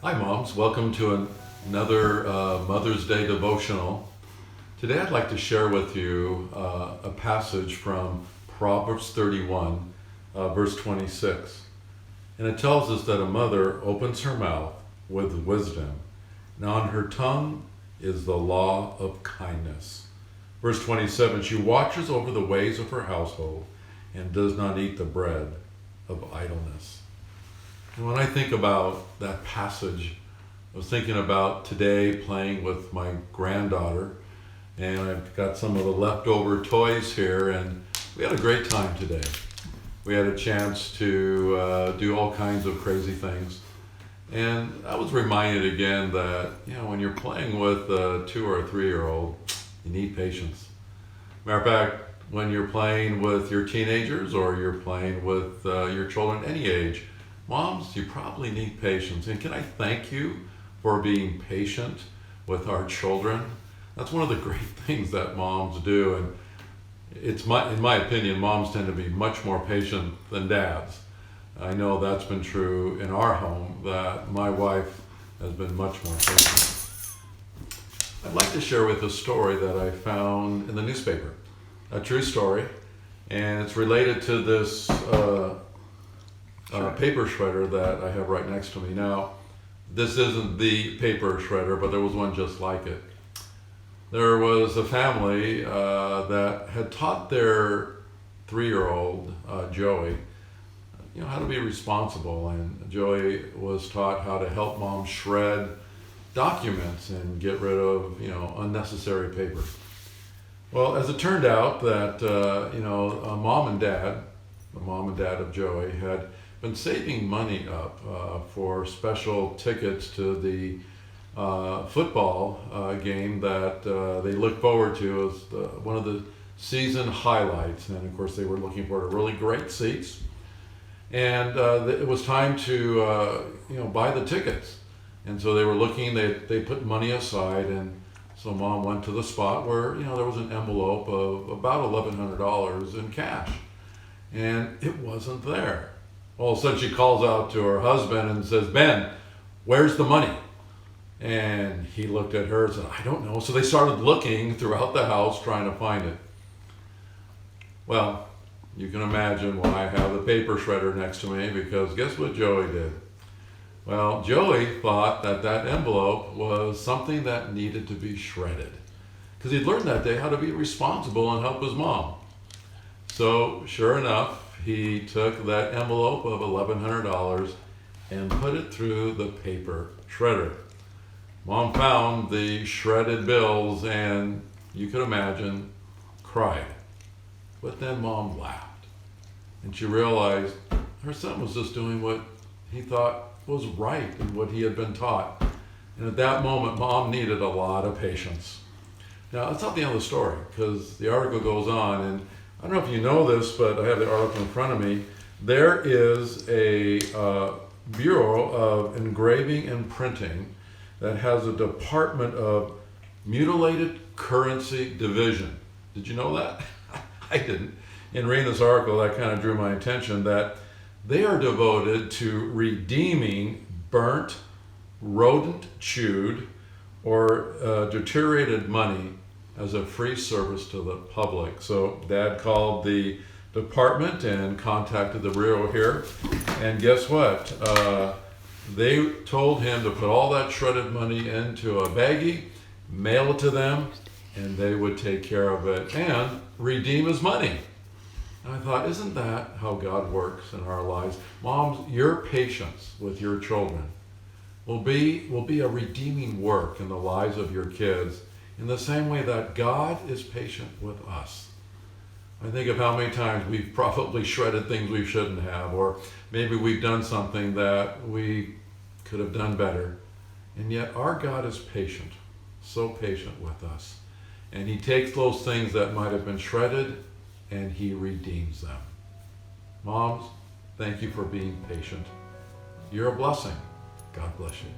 Hi, moms. Welcome to another Mother's Day devotional. Today, I'd like to share with you a passage from Proverbs 31, verse 26. And it tells us that a mother opens her mouth with wisdom, and on her tongue is the law of kindness. Verse 27, she watches over the ways of her household and does not eat the bread of idleness. And when I think about that passage, I was thinking about today playing with my granddaughter, and I've got some of the leftover toys here, and we had a great time today. We had a chance to do all kinds of crazy things. And I was reminded again that, when you're playing with a 2 or a 3-year-old, you need patience. Matter of fact, when you're playing with your teenagers or you're playing with your children any age, moms, you probably need patience. And can I thank you for being patient with our children? That's one of the great things that moms do. And in my opinion, moms tend to be much more patient than dads. I know that's been true in our home, that my wife has been much more patient. I'd like to share with you a story that I found in the newspaper, a true story, and it's related to this paper shredder that I have right next to me. Now, this isn't the paper shredder, but there was one just like it. There was a family that had taught their 3-year-old, Joey, how to be responsible. And Joey was taught how to help mom shred documents and get rid of, unnecessary paper. Well, as it turned out that, the mom and dad of Joey had been saving money up for special tickets to the football game that they looked forward to as one of the season highlights. And of course, they were looking for really great seats. And it was time to, buy the tickets. And so they were looking, they put money aside, and so mom went to the spot where, there was an envelope of about $1,100 in cash. And it wasn't there. All of a sudden she calls out to her husband and says, "Ben, where's the money?" And he looked at her and said, "I don't know." So they started looking throughout the house trying to find it. Well, you can imagine why I have the paper shredder next to me, because guess what Joey did? Well, Joey thought that envelope was something that needed to be shredded, because he'd learned that day how to be responsible and help his mom. So sure enough, he took that envelope of $1,100 and put it through the paper shredder. Mom found the shredded bills and, you could imagine, cried. But then mom laughed, and she realized her son was just doing what he thought was right and what he had been taught. And at that moment, mom needed a lot of patience. Now, that's not the end of the story, because the article goes on, and I don't know if you know this, but I have the article in front of me. There is a Bureau of Engraving and Printing that has a Department of Mutilated Currency Division. Did you know that? I didn't. In reading this article, that kind of drew my attention, that they are devoted to redeeming burnt, rodent-chewed, or deteriorated money as a free service to the public. So Dad called the department and contacted the Bureau here, and guess what? They told him to put all that shredded money into a baggie, mail it to them, and they would take care of it and redeem his money. And I thought, isn't that how God works in our lives? Moms, your patience with your children will be a redeeming work in the lives of your kids, in the same way that God is patient with us. I think of how many times we've probably shredded things we shouldn't have, or maybe we've done something that we could have done better. And yet our God is patient, so patient with us. And he takes those things that might have been shredded and he redeems them. Moms, thank you for being patient. You're a blessing. God bless you.